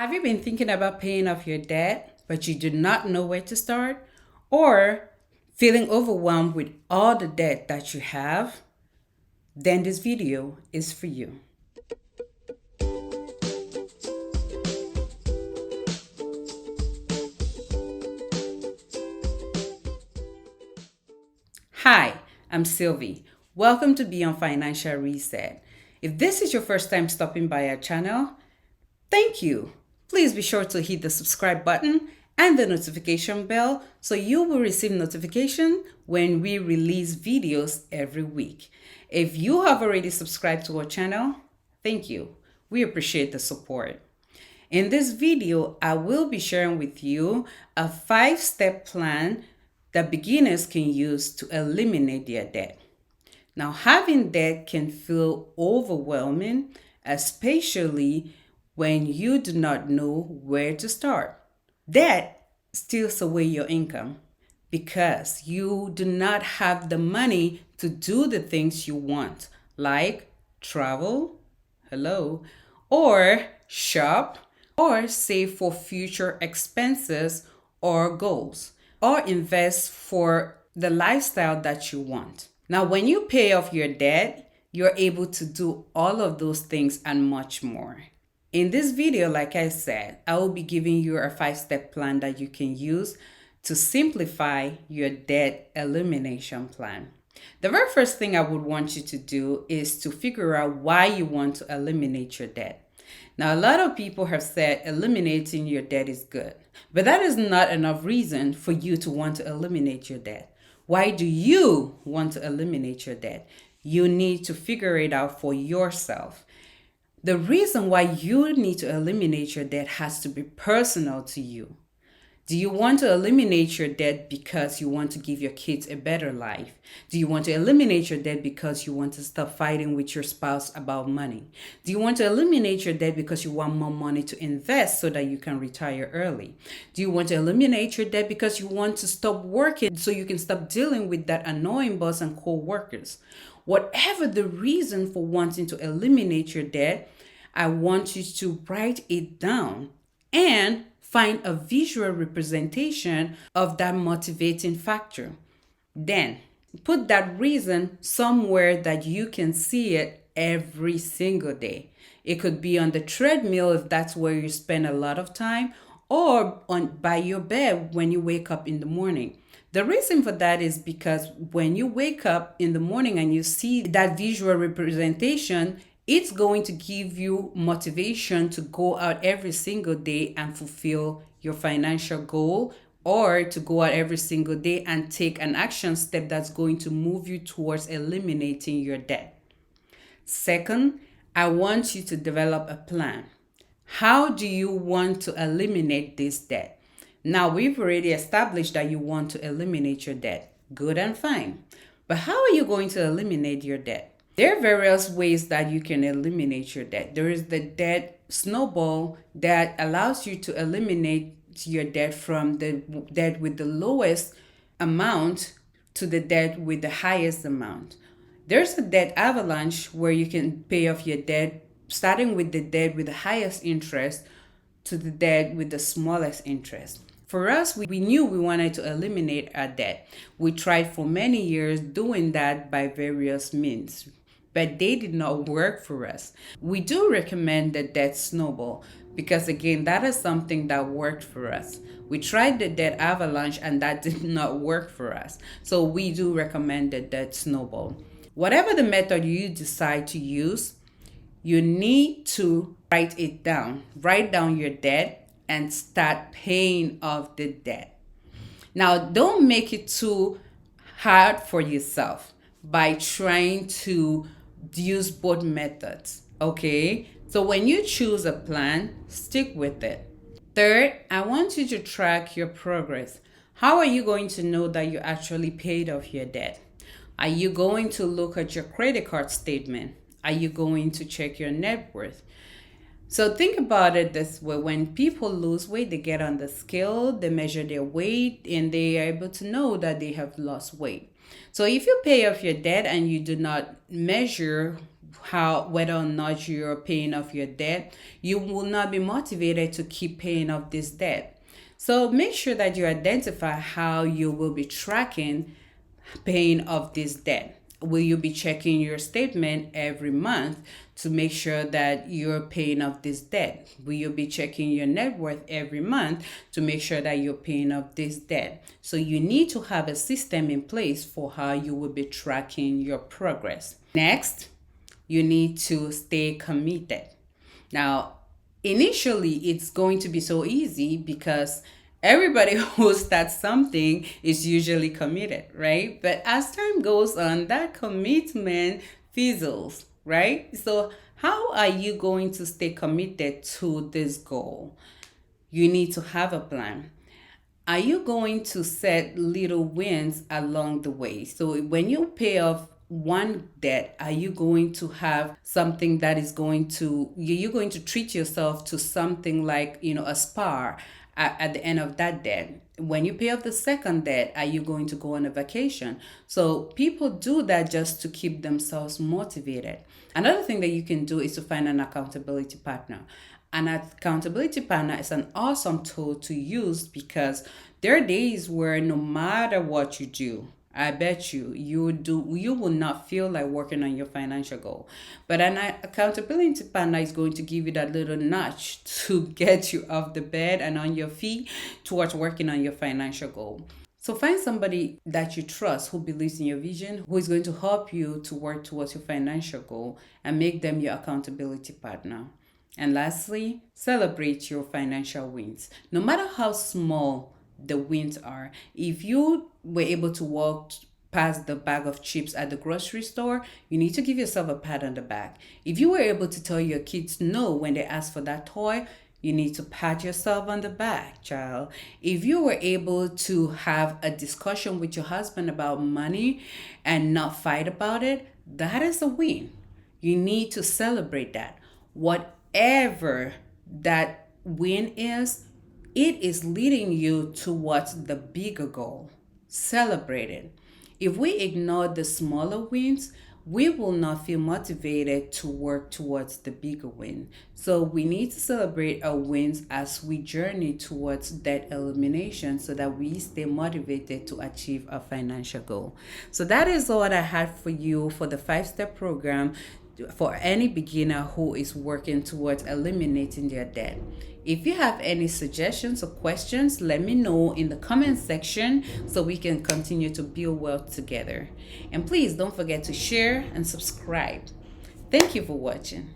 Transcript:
Have you been thinking about paying off your debt, but you do not know where to start? Or feeling overwhelmed with all the debt that you have? Then this video is for you. Hi, I'm Sylvie. Welcome to Beyond Financial Reset. If this is your first time stopping by our channel, thank you. Please be sure to hit the subscribe button and the notification bell so you will receive notification when we release videos every week. If you have already subscribed to our channel, thank you. We appreciate the support. In this video, I will be sharing with you a 5-step plan that beginners can use to eliminate their debt. Now, having debt can feel overwhelming, especially when you do not know where to start. Debt steals away your income because you do not have the money to do the things you want, like travel, or shop, or save for future expenses or goals, or invest for the lifestyle that you want. Now, when you pay off your debt, you're able to do all of those things and much more. In this video, like I said, I will be giving you a 5-step plan that you can use to simplify your debt elimination plan. The very first thing I would want you to do is to figure out why you want to eliminate your debt. Now, a lot of people have said eliminating your debt is good, but that is not enough reason for you to want to eliminate your debt. Why do you want to eliminate your debt? You need to figure it out for yourself. The reason why you need to eliminate your debt has to be personal to you. Do you want to eliminate your debt because you want to give your kids a better life? Do you want to eliminate your debt because you want to stop fighting with your spouse about money? Do you want to eliminate your debt because you want more money to invest so that you can retire early? Do you want to eliminate your debt because you want to stop working so you can stop dealing with that annoying boss and co-workers? Whatever the reason for wanting to eliminate your debt, I want you to write it down and find a visual representation of that motivating factor. Then put that reason somewhere that you can see it every single day. It could be on the treadmill if that's where you spend a lot of time, or by your bed when you wake up in the morning. The reason for that is because when you wake up in the morning and you see that visual representation, it's going to give you motivation to go out every single day and fulfill your financial goal, or to go out every single day and take an action step that's going to move you towards eliminating your debt. Second, I want you to develop a plan. How do you want to eliminate this debt? Now, we've already established that you want to eliminate your debt. Good and fine. But how are you going to eliminate your debt? There are various ways that you can eliminate your debt. There is the debt snowball that allows you to eliminate your debt from the debt with the lowest amount to the debt with the highest amount. There's a debt avalanche where you can pay off your debt starting with the debt with the highest interest to the debt with the smallest interest. For us, we knew we wanted to eliminate our debt. We tried for many years doing that by various means, but they did not work for us. We do recommend the debt snowball because, again, that is something that worked for us. We tried the debt avalanche and that did not work for us. So we do recommend the debt snowball. Whatever the method you decide to use, you need to write it down. Write down your debt and start paying off the debt. Now, don't make it too hard for yourself by trying to use both methods, okay? So when you choose a plan, stick with it. Third, I want you to track your progress. How are you going to know that you actually paid off your debt? Are you going to look at your credit card statement? Are you going to check your net worth? So think about it this way. When people lose weight, they get on the scale, they measure their weight, and they are able to know that they have lost weight. So if you pay off your debt and you do not measure how whether or not you're paying off your debt, you will not be motivated to keep paying off this debt. So make sure that you identify how you will be tracking paying off this debt. Will you be checking your statement every month to make sure that you're paying off this debt? Will you be checking your net worth every month to make sure that you're paying off this debt? So you need to have a system in place for how you will be tracking your progress. Next, you need to stay committed. Now, initially, it's going to be so easy because everybody who starts something is usually committed, right? But as time goes on, that commitment fizzles, right? So, how are you going to stay committed to this goal? You need to have a plan. Are you going to set little wins along the way? So when you pay off one debt, are you going to have something that is going to, you're going to treat yourself to something like, a spa at the end of that debt? When you pay off the second debt, are you going to go on a vacation? So people do that just to keep themselves motivated. Another thing that you can do is to find an accountability partner. An accountability partner is an awesome tool to use because there are days where no matter what you do, I bet you will not feel like working on your financial goal. But an accountability partner is going to give you that little nudge to get you off the bed and on your feet towards working on your financial goal. So find somebody that you trust who believes in your vision, who is going to help you to work towards your financial goal, and make them your accountability partner. And lastly, celebrate your financial wins. No matter how small the wins are, if you were able to walk past the bag of chips at the grocery store, you need to give yourself a pat on the back. If you were able to tell your kids no when they ask for that toy, you need to pat yourself on the back, child. If you were able to have a discussion with your husband about money and not fight about it, that is a win. You need to celebrate that. Whatever that win is, it is leading you towards the bigger goal. Celebrate it. If we ignore the smaller wins, we will not feel motivated to work towards the bigger win. So we need to celebrate our wins as we journey towards debt elimination so that we stay motivated to achieve our financial goal. So that is all I had for you for the 5-step program for any beginner who is working towards eliminating their debt. If you have any suggestions or questions, let me know in the comment section so we can continue to build wealth together. And please don't forget to share and subscribe. Thank you for watching.